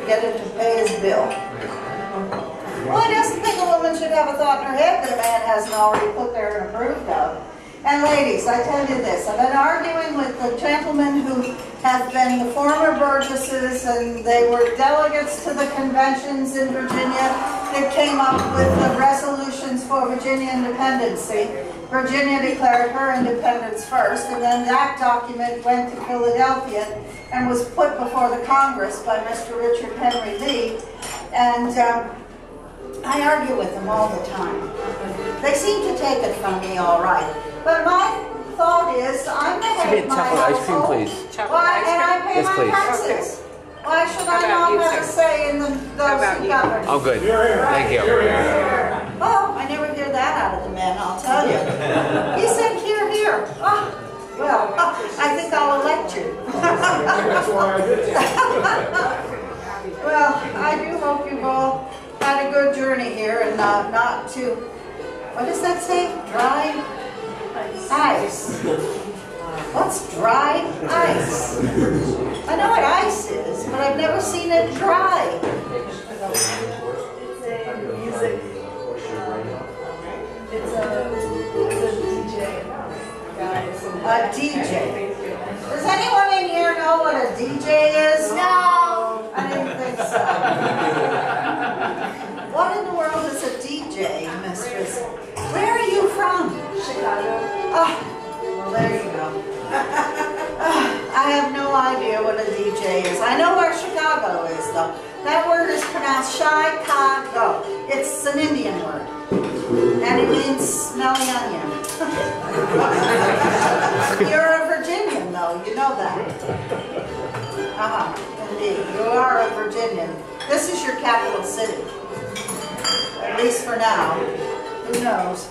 get him to pay his bill. Well, he doesn't think a woman should have a thought in her head that a man hasn't already put there and approved of. And ladies, I tell you this, I've been arguing with the gentlemen who have been the former Burgesses, and they were delegates to the conventions in Virginia that came up with the resolutions for Virginia independency. Virginia declared her independence first, and then that document went to Philadelphia and was put before the Congress by Mr. Richard Henry Lee. And I argue with them all the time. They seem to take it from me all right. But my thought is, I'm the head of my household. Ice cream, please. Why, and I pay my taxes. Why should I not have a say in those who govern? Oh, good. Thank you. Oh, I never hear that out of the men, I'll tell you. He said, here, here. Oh, well, I think I'll elect you. That's why I did. Well, I do hope you've all had a good journey here and not to, what does that say? Dry ice. What's dry ice? I know what ice is, but I've never seen it dry. It's a DJ. A DJ. Does anyone in here know what a DJ is? No! I didn't think so. What in the world is a DJ, mistress? Where are you from? Chicago. Oh, well, there you go. I have no idea what a DJ is. I know where Chicago is, though. That word is pronounced Chi-Ca-Go. It's an Indian word. And it means smelly onion. You're a Virginian, though. You know that. Indeed. You are a Virginian. This is your capital city. At least for now. Who knows?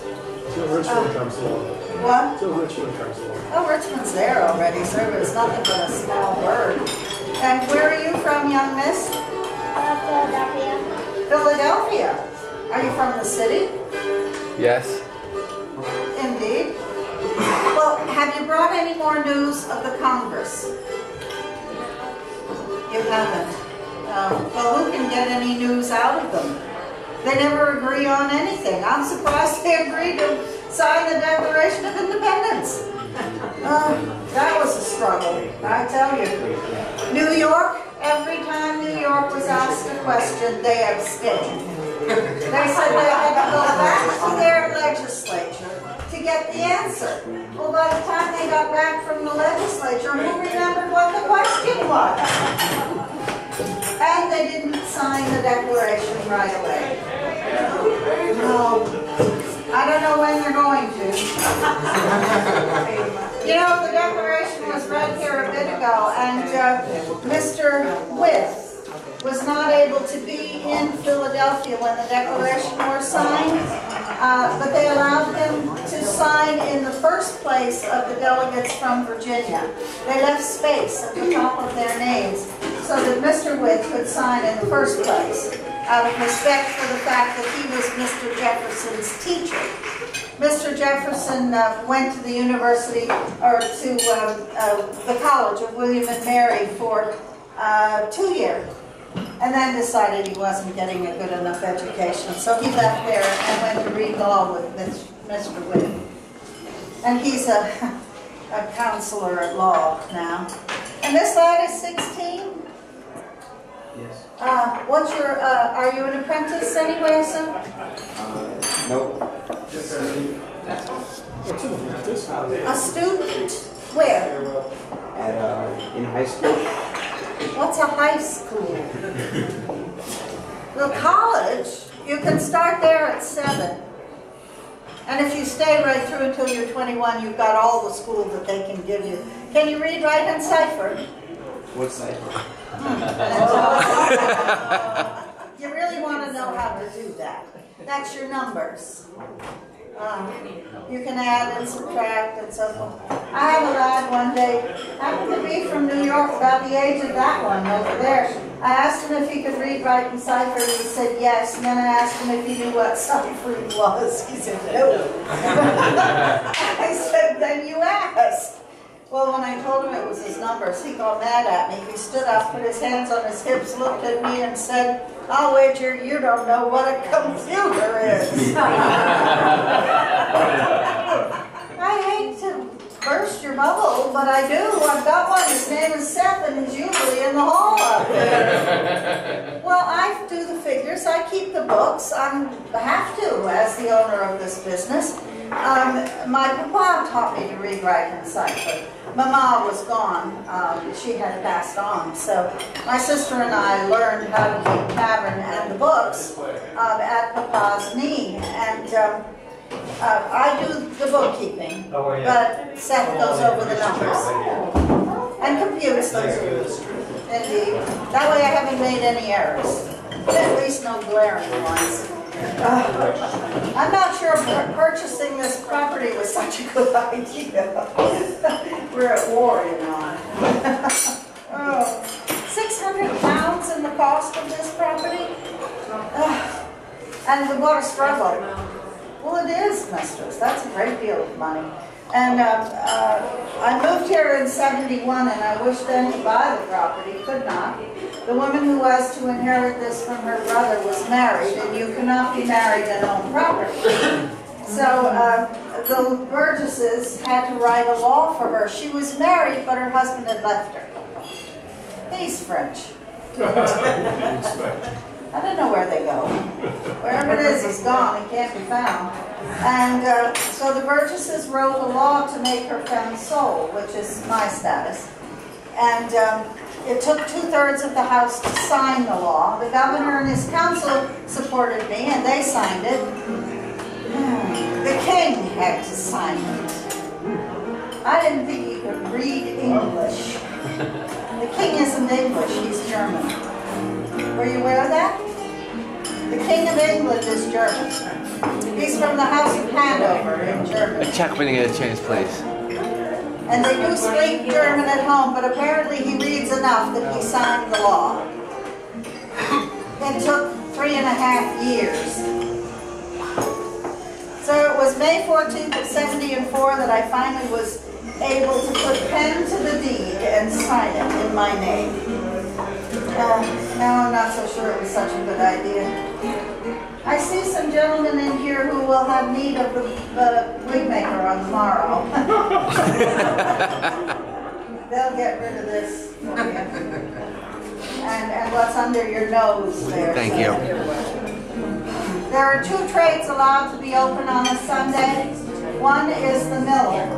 Till Richmond comes along. What? Till Richmond comes along. Oh, Richmond's there already, sir, but it's nothing but a small word. And where are you from, young miss? Philadelphia. Philadelphia. Are you from the city? Yes. Indeed. Well, have you brought any more news of the Congress? You haven't. Well, who can get any news out of them? They never agree on anything. I'm surprised they agreed to sign the Declaration of Independence. That was a struggle, I tell you. New York, every time New York was asked a question, they abstained. They said they had to go back to their legislature to get the answer. Well, by the time they got back from the legislature, who remembered what the question was? And they didn't sign the Declaration right away. No. I don't know when they're going to. You know, the Declaration was read here a bit ago, and Mr. Wythe was not able to be in Philadelphia when the Declaration was signed, but they allowed him to sign in the first place of the delegates from Virginia. They left space at the top of their names so that Mr. Wythe could sign in the first place, out of respect for the fact that he was Mr. Jefferson's teacher. Mr. Jefferson went to the university, or to the college of William and Mary for 2 years, and then decided he wasn't getting a good enough education. So he left there and went to read law with Mr. Wythe. And he's a counselor at law now. And this lad is 16? Yes. What's your, are you an apprentice anyway, sir? Nope. A student? Where? In high school. What's a high school? Well, college, you can start there at 7. And if you stay right through until you're 21, you've got all the school that they can give you. Can you read, write, and cipher? What cipher? You really want to know how to do that. That's your numbers. You can add and subtract and so forth. I had a lad one day, happened to be from New York, about the age of that one over there. I asked him if he could read, write, and cipher, and he said yes. And then I asked him if he knew what ciphering was. He said no. I said, then you asked. Well, when I told him it was his numbers, he got mad at me. He stood up, put his hands on his hips, looked at me and said, "I'll wager you don't know what a computer is." I hate to burst your bubble, but I do. I've got one. His name is Seth, and he's usually in the hall up there. Well, I do the figures. I keep the books. I have to, as the owner of this business. My papa taught me to read, write, and cipher. Mama was gone. She had passed on. So my sister and I learned how to keep tavern and the books at Papa's knee. And I do the bookkeeping, but Seth goes over the numbers and computes them. Indeed. That way I haven't made any errors. At least no glaring ones. I'm not sure purchasing this property was such a good idea. We're at war, you know. Oh, 600 pounds in the cost of this property? And what a struggle. Well, it is, mistress. That's a great deal of money. And I moved here in '71, and I wished then to buy the property, could not. The woman who was to inherit this from her brother was married, and you cannot be married and own property. So the Burgesses had to write a law for her. She was married, but her husband had left her. He's French. I don't know where they go. Wherever it is, he's gone. He can't be found. And so the Burgesses wrote a law to make her femme sole, which is my status. And it took 2/3 of the House to sign the law. The governor and his council supported me, and they signed it. The king had to sign it. I didn't think he could read English. The king isn't English, he's German. Were you aware of that? The King of England is German. He's from the House of Hanover in Germany. Check when you get a chance, please. And they do speak German at home, but apparently he reads enough that he signed the law. It took 3.5 years. So it was May 14th of '74 that I finally was able to put pen to the deed and sign it in my name. Now I'm not so sure it was such a good idea. I see some gentlemen in here who will have need of the wig maker on the morrow. They'll get rid of this for you. And what's under your nose there. Thank you. There are 2 trades allowed to be open on a Sunday. One is the miller,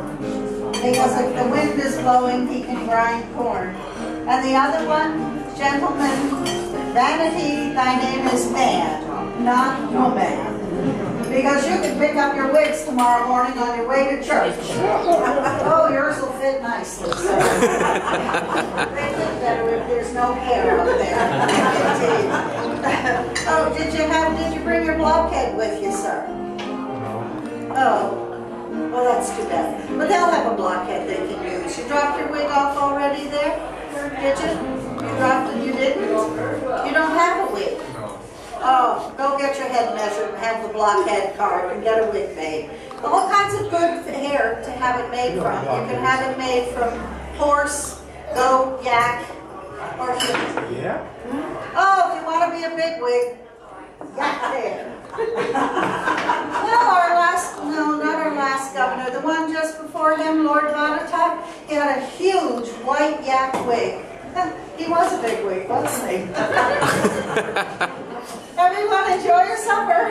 because if the wind is blowing, he can grind corn. And the other one, gentlemen, vanity, thy name is man, not woman. Because you can pick up your wigs tomorrow morning on your way to church. Oh, yours will fit nicely, sir. They look better if there's no hair up there. Oh, did you bring your blockhead with you, sir? Oh. Well, that's too bad. But they'll have a blockhead they can use. You dropped your wig off already there? Did you? You dropped it? You didn't? You don't have a wig? Oh, go get your head measured and have the blockhead card and get a wig made. All kinds of good hair to have it made from. You can have it made from horse, goat, yak, or human. Yeah? Oh, if you want to be a bigwig, yak hair. Well, not our last governor, the one just before him, Lord Vonnegut, he had a huge white yak wig. He was a big wig, wasn't he? Everyone enjoy your supper.